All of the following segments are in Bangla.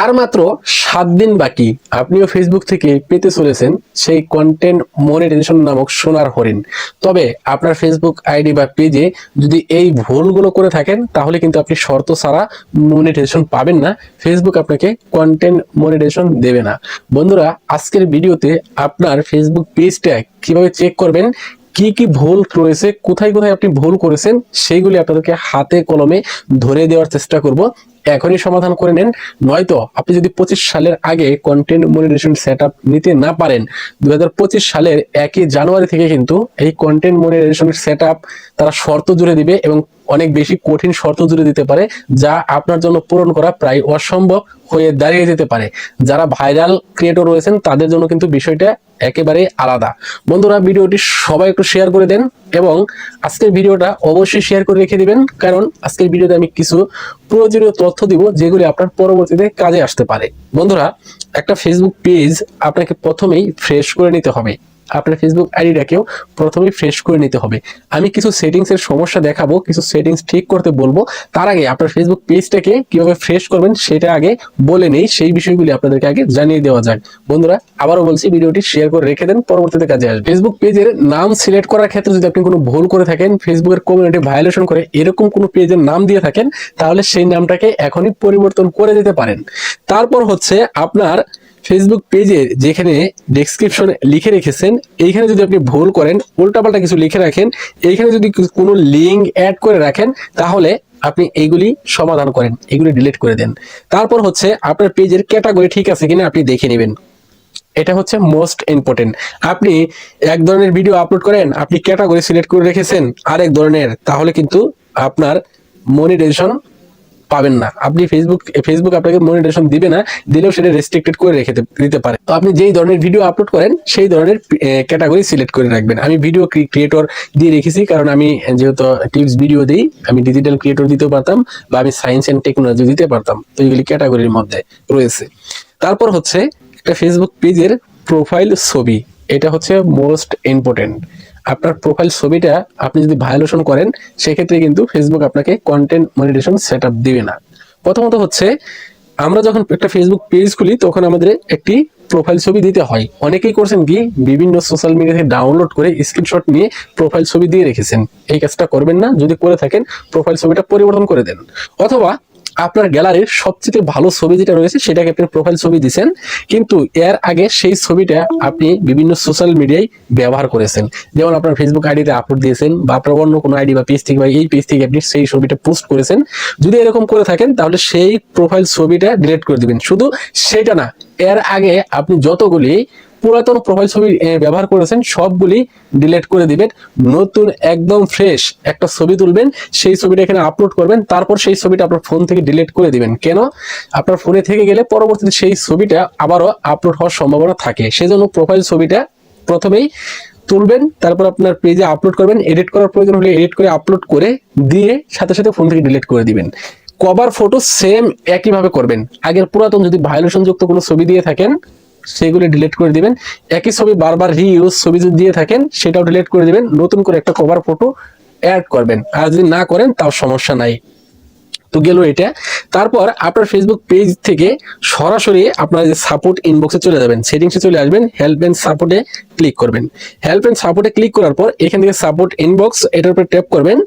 আর মাত্র 7 দিন বাকি, আপনিও ফেসবুক থেকে পেতে চলেছেন সেই কন্টেন্ট মনিটাইজেশন নামক সোনার হরিণ। তবে আপনার ফেসবুক আইডি বা পেজে যদি এই ভুলগুলো করে থাকেন তাহলে কিন্তু আপনি শর্ত ছাড়া মনিটাইজেশন পাবেন না, ফেসবুক আপনাকে কন্টেন্ট মনিটাইজেশন দেবে না। বন্ধুরা, আজকের ভিডিওতে আপনার ফেসবুক পেজটা কিভাবে চেক করবেন, কি কি ভুল রয়েছে, কোথায় কোথায় আপনি ভুল করেছেন, সেইগুলি আপনাদেরকে হাতে কলমে ধরে দেওয়ার চেষ্টা করব। এখনই সমাধান করে নেন, নয়তো আপনি যদি 25 সালের আগে কন্টেন্ট মনিটাইজেশন সেটআপ নিতে না পারেন, 2025 সালের 1 জানুয়ারি থেকে কিন্তু এই কন্টেন্ট মনিটাইজেশন সেটআপ তারা শর্ত জুড়ে দিবে এবং অনেক বেশি কঠিন শর্ত জুড়ে দিতে পারে, যা আপনার জন্য পূরণ করা প্রায় অসম্ভব হয়ে দাঁড়িয়ে যেতে পারে। যারা ভাইরাল ক্রিয়েটর রয়েছেন তাদের জন্য কিন্তু বিষয়টা একেবারে আলাদা। বন্ধুরা, ভিডিওটি সবাই একটু শেয়ার করে দেন এবং আজকের ভিডিওটা অবশ্যই শেয়ার করে রেখে দিবেন, কারণ আজকের ভিডিওতে আমি কিছু প্রয়োজনীয় তথ্য দিব যেগুলি আপনার পরবর্তীতে কাজে আসতে পারে। বন্ধুরা, একটা ফেসবুক পেজ আপনাকে প্রথমেই ফ্রেশ করে নিতে হবে। আপনার ফেসবুক আইডিটাকেও প্রথমেই ফ্রেশ করে নিতে হবে। আমি কিছু সেটিংস এর সমস্যা দেখাবো, কিছু সেটিংস ঠিক করতে বলবো। তার আগে আপনার ফেসবুক পেজটাকে কিভাবে ফ্রেশ করবেন সেটা আগে বলে নেই, সেই বিষয়গুলি আপনাদেরকে আগে জানিয়ে দেওয়া যাক। বন্ধুরা, আবারও বলছি, ভিডিওটি শেয়ার করে রেখে দেন, পরবর্তীতে কাজে আসবে। ফেসবুক পেজের নাম সিলেক্ট করার ক্ষেত্রে যদি আপনি কোনো ভুল করে থাকেন, ফেসবুকের কমিউনিটি ভায়োলেশন করে এরকম কোনো পেজের নাম দিয়ে থাকেন, তাহলে সেই নামটাকে এখনই পরিবর্তন করে দিতে পারেন। তারপর হচ্ছে আপনার ফেসবুক পেজের যেখানে ডেসক্রিপশন লিখে রেখেছেন, এইখানে যদি আপনি ভুল করেন, উল্টাপাল্টা কিছু লিখে রাখেন, এইখানে যদি কোনো লিঙ্ক অ্যাড করে রাখেন, তাহলে আপনি এইগুলি সমাধান করেন, এগুলি ডিলিট করে দেন। তারপর হচ্ছে আপনার পেজের ক্যাটাগরি ঠিক আছে কিনা আপনি দেখে নেবেন। এটা হচ্ছে মোস্ট ইম্পর্টেন্ট। আপনি এক ধরনের ভিডিও আপলোড করেন, আপনি ক্যাটাগরি সিলেক্ট করে রেখেছেন আরেক ধরনের, তাহলে কিন্তু আপনার মনিটাইজেশন পাবেন না। আপনি ফেসবুক আপনাকে মনিটাইজেশন দিবে না, দিলেও সেটা রেস্ট্রিক্টেড করে রেখে দিতে পারে। তো আপনি যেই ধরনের ভিডিও আপলোড করেন সেই ধরনের ক্যাটাগরি সিলেক্ট করে রাখবেন। আমি ভিডিও ক্রিয়েটর দিয়ে রেখেছি, কারণ আমি যেহেতু টিপস ভিডিও দিই, আমি ডিজিটাল ক্রিয়েটর দিতেও পারতাম বা আমি সায়েন্স এন্ড টেকনোলজি দিতে পারতাম, তো এগুলি ক্যাটাগরির মধ্যে রয়েছে। তারপর হচ্ছে একটা ফেসবুক পেজের প্রোফাইল ছবি, এটা হচ্ছে মোস্ট ইম্পর্টেন্ট। আপনার প্রোফাইল ছবিটা আপনি যদি ভায়োলেশন করেন, সেক্ষেত্রে কিন্তু ফেসবুক আপনাকে কন্টেন্ট মনিটাইজেশন সেটআপ দিবে না। প্রথমত হচ্ছে, আমরা যখন একটা ফেসবুক পেজ খুলি তখন আমাদের একটি প্রোফাইল ছবি দিতে হয়। অনেকেই করছেন কি, বিভিন্ন সোশ্যাল মিডিয়া থেকে ডাউনলোড করে স্ক্রিনশট নিয়ে প্রোফাইল ছবি দিয়ে রেখেছেন। এই কাজটা করবেন না, যদি করে থাকেন প্রোফাইল ছবিটা পরিবর্তন করে দেন। অথবা আপনার গ্যালারির সবচেয়ে ভালো ছবি যেটা রয়েছে সেটাকে আপনি প্রোফাইল ছবি দিচ্ছেন, কিন্তু এর আগে সেই ছবিটা আপনি বিভিন্ন সোশ্যাল মিডিয়ায় ব্যবহার করেছেন, যেমন আপনার ফেসবুক আইডিতে আপলোড দিয়েছেন বা আপনার অন্য কোনো আইডি বা পেজ থেকে বা এই পেজ থেকে আপনি সেই ছবিটা পোস্ট করেছেন। যদি এরকম করে থাকেন তাহলে সেই প্রোফাইল ছবিটা ডিলিট করে দিবেন। শুধু সেটা না, এর আগে আপনি যতগুলি পুরাতন প্রোফাইল ছবি ব্যবহার করেছেন সবগুলি ডিলিট করে দিবেন। নতুন একদম ফ্রেশ একটা ছবি তুলবেন, সেই ছবিটা এখানে আপলোড করবেন, তারপর সেই ছবিটা আপনার ফোন থেকে ডিলিট করে দিবেন। কেন? আপনার ফোনে থেকে গেলে পরবর্তীতে সেই ছবিটা আবারও আপলোড হওয়ার সম্ভাবনা থাকে, সেজন্য প্রোফাইল ছবিটা প্রথমেই তুলবেন, তারপর আপনার পেজে আপলোড করবেন। এডিট করার প্রয়োজন হলে এডিট করে আপলোড করে দিয়ে সাথে সাথে ফোন থেকে ডিলিট করে দিবেন। কভার ফটো সেম একইভাবে করবেন। আগের পুরাতন যদি ভায়োলেশন যুক্ত কোনো ছবি দিয়ে থাকেন সেগুলি ডিলিট করে দিবেন। একই ছবি বারবার রিইউজ ছবি যদি দিয়ে থাকেন সেটাও ডিলিট করে দিবেন, নতুন করে একটা কভার ফটো অ্যাড করবেন। আর যদি না করেন তাও সমস্যা নাই। তো গেল এটা। তারপর আপনার ফেসবুক পেজ থেকে সরাসরি আপনার যে সাপোর্ট ইনবক্সে চলে যাবেন, সেটিংসে চলে আসবেন, হেল্প এন্ড সাপোর্টে ক্লিক করবেন। হেল্প এন্ড সাপোর্টে ক্লিক করার পর এখান থেকে সাপোর্ট ইনবক্স, এটার উপর ট্যাপ করবেন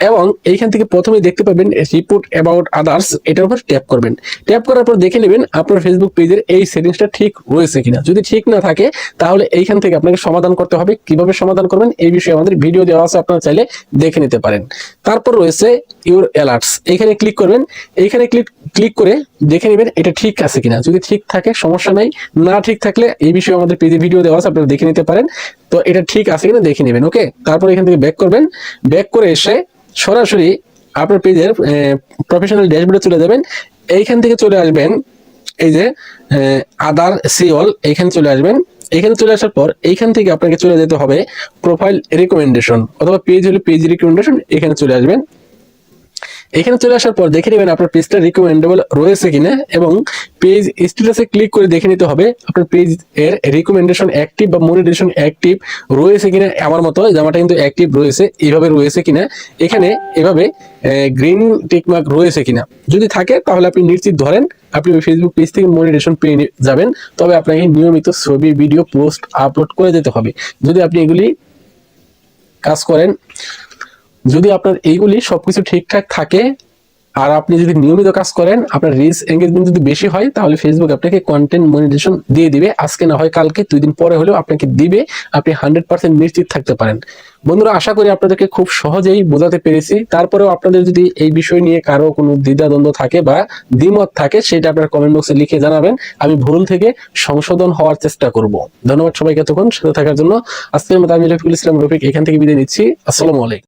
এবং এইখান থেকে প্রথমে দেখতে পাবেন রিপোর্ট অ্যাবাউট আদার্স, এটার উপর ট্যাপ করবেন। ট্যাপ করার পর দেখে নেবেন আপনার ফেসবুক পেজের এই সেটিংসটা ঠিক রয়েছে কিনা। যদি ঠিক না থাকে তাহলে এইখান থেকে আপনাকে সমাধান করতে হবে। কিভাবে সমাধান করবেন এই বিষয়ে আমাদের ভিডিও দেওয়া আছে, আপনারা চাইলে দেখে নিতে পারেন। তারপর রয়েছে ইউর অ্যালার্টস, এখানে ক্লিক করবেন। এইখানে ক্লিক করে দেখে নেবেন এটা ঠিক আছে কিনা। যদি ঠিক থাকে সমস্যা নাই, না ঠিক থাকলে এই বিষয়ে আমাদের পেজে ভিডিও দেওয়া আছে, আপনারা দেখে নিতে পারেন। তো এটা ঠিক আছে কিনা দেখে নেবেন। ওকে, তারপর এখান থেকে ব্যাক করবেন। ব্যাক করে এসে সরাসরি আপনার পেজের প্রফেশনাল ড্যাশবোর্ডে চলে যাবেন। এইখান থেকে চলে আসবেন এই যে আদার সিওল, এইখানে চলে আসবেন। এখানে চলে আসার পর এইখান থেকে আপনাকে চলে যেতে হবে প্রোফাইল রিকমেন্ডেশন, অথবা পেজ হলে পেজ রিকমেন্ডেশন, এখানে চলে আসবেন। এখানে চলে আসার পর দেখে নেবেন আপনার পেজটা রিকমেন্ডেবল রয়েছে কিনা, এবং পেজ স্ট্যাটাসে ক্লিক করে দেখে নিতে হবে আপনার পেজ এর রিকমেন্ডেশন অ্যাক্টিভ বা মনিটাইজেশন অ্যাক্টিভ রয়েছে কিনা। আমার মতো জামাটা কিন্তু অ্যাক্টিভ রয়েছে, এইভাবে রয়েছে কিনা, এখানে এভাবে গ্রিন টিক মার্ক রয়েছে কিনা। যদি থাকে তাহলে আপনি নিশ্চিত ধরেন আপনি ওই ফেসবুক পেজ থেকে মনিটাইজেশন পেয়ে যাবেন। তবে আপনাকে নিয়মিত ছবি, ভিডিও, পোস্ট আপলোড করে যেতে হবে। যদি আপনি এগুলি কাজ করেন, যদি আপনার এইগুলি সবকিছু ঠিকঠাক থাকে আর আপনি যদি নিয়মিত কাজ করেন, আপনার রিচ এঙ্গেজমেন্ট যদি বেশি হয়, তাহলে ফেসবুক আপনাকে কন্টেন্ট মনিটাইজেশন দিয়ে দিবে। আজকে না হয় কালকে, 2 দিন পরে হলেও আপনাকে দিবে। আপনি 100% নিশ্চিত থাকতে পারেন। বন্ধুরা, আশা করি আপনাদেরকে খুব সহজেই বোঝাতে পেরেছি। তারপরেও আপনাদের যদি এই বিষয় নিয়ে কারো কোনো দ্বিধাদ্বন্দ্ব থাকে বা দ্বিমত থাকে, সেটা আপনার কমেন্ট বক্সে লিখে জানাবেন। আমি ভুল থেকে সংশোধন হওয়ার চেষ্টা করব। ধন্যবাদ সবাইকে এতক্ষণ সাথে থাকার জন্য। আজকের মতো আমি রফিকুল ইসলাম রফিক এখান থেকে বিদায় নিচ্ছি। আসসালামু আলাইকুম।